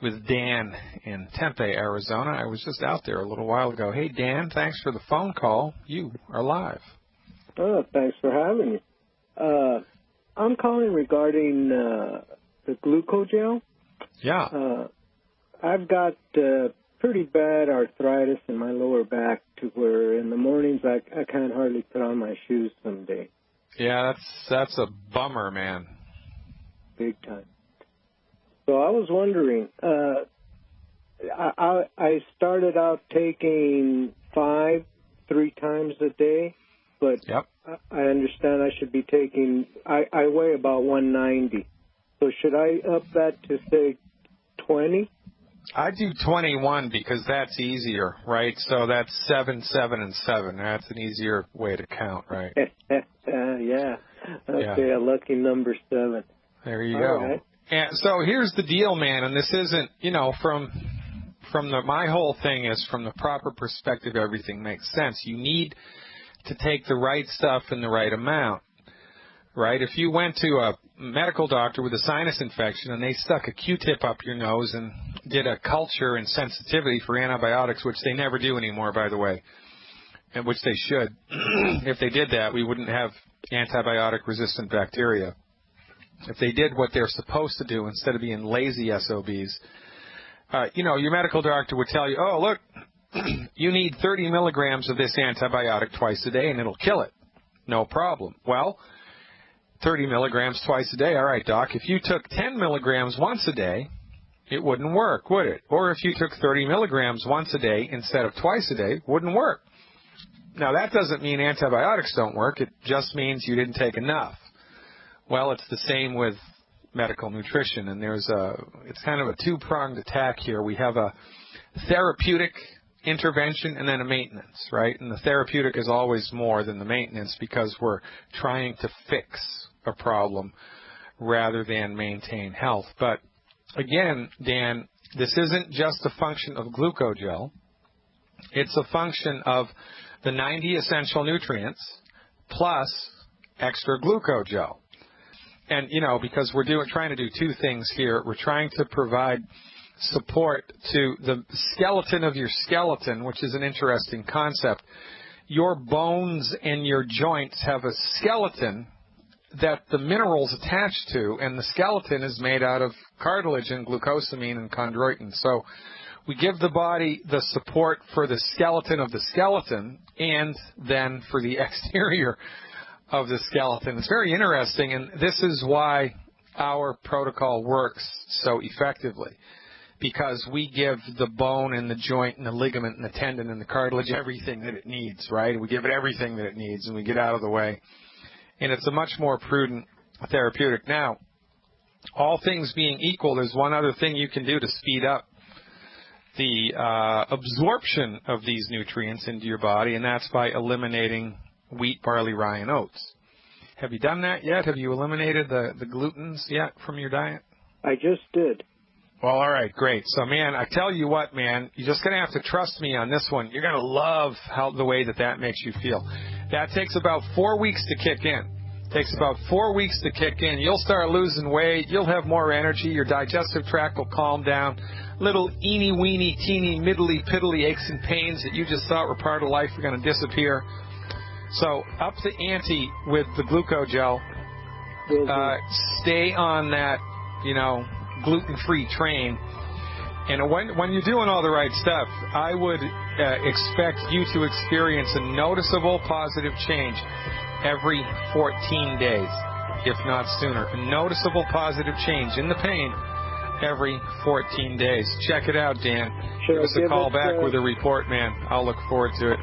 with Dan in Tempe, Arizona. I was just out there a little while ago. Hey, Dan, thanks for the phone call. You are live. Oh, thanks for having me. I'm calling regarding the glucogel. Yeah. I've got pretty bad arthritis in my lower back to where in the mornings I can't hardly put on my shoes someday. Yeah, that's a bummer, man. Big time. So I was wondering, I started out taking 5 3 times a day, but yep. I understand I should be taking, I weigh about 190. So should I up that to, say, 20? I do 21 because that's easier, right? So that's 7, 7, and 7. That's an easier way to count, right? Yeah. Okay, a lucky number 7. There you All go. Right. And so here's the deal, man, and this isn't, my whole thing is from the proper perspective, everything makes sense. You need to take the right stuff in the right amount, right? If you went to a medical doctor with a sinus infection and they stuck a Q-tip up your nose and did a culture and sensitivity for antibiotics, which they never do anymore, by the way, and which they should. If they did that, we wouldn't have antibiotic-resistant bacteria. If they did what they're supposed to do instead of being lazy SOBs, your medical doctor would tell you, oh, look, you need 30 milligrams of this antibiotic twice a day and it'll kill it. No problem. Well, 30 milligrams twice a day. All right, doc, if you took 10 milligrams once a day, it wouldn't work, would it? Or if you took 30 milligrams once a day instead of twice a day, it wouldn't work. Now, that doesn't mean antibiotics don't work. It just means you didn't take enough. Well, it's the same with medical nutrition, and it's kind of a two-pronged attack here. We have a therapeutic intervention and then a maintenance, right? And the therapeutic is always more than the maintenance because we're trying to fix a problem rather than maintain health. But again, Dan, this isn't just a function of glucogel. It's a function of the 90 essential nutrients plus extra glucogel. And, because we're trying to do two things here. We're trying to provide support to the skeleton of your skeleton, which is an interesting concept. Your bones and your joints have a skeleton that the minerals attach to, and the skeleton is made out of cartilage and glucosamine and chondroitin. So we give the body the support for the skeleton of the skeleton and then for the exterior of the skeleton. It's very interesting, and this is why our protocol works so effectively, because we give the bone and the joint and the ligament and the tendon and the cartilage everything that it needs, right? We give it everything that it needs, and we get out of the way. And it's a much more prudent therapeutic. Now, all things being equal, there's one other thing you can do to speed up the absorption of these nutrients into your body, and that's by eliminating wheat, barley, rye, and oats. Have you done that yet? Have you eliminated the glutens yet from your diet? I just did. Well, all right, great. So, man, I tell you what, man, you're just going to have to trust me on this one. You're going to love the way that makes you feel. That takes about 4 weeks to kick in. Takes about 4 weeks to kick in. You'll start losing weight. You'll have more energy. Your digestive tract will calm down. Little eeny-weeny, teeny, middly-piddly aches and pains that you just thought were part of life are going to disappear. So up the ante with the glucogel. Stay on that, gluten-free train. And when you're doing all the right stuff, I would expect you to experience a noticeable positive change every 14 days, if not sooner. A noticeable positive change in the pain every 14 days. Check it out, Dan. Give us a call back with a report, man. I'll look forward to it.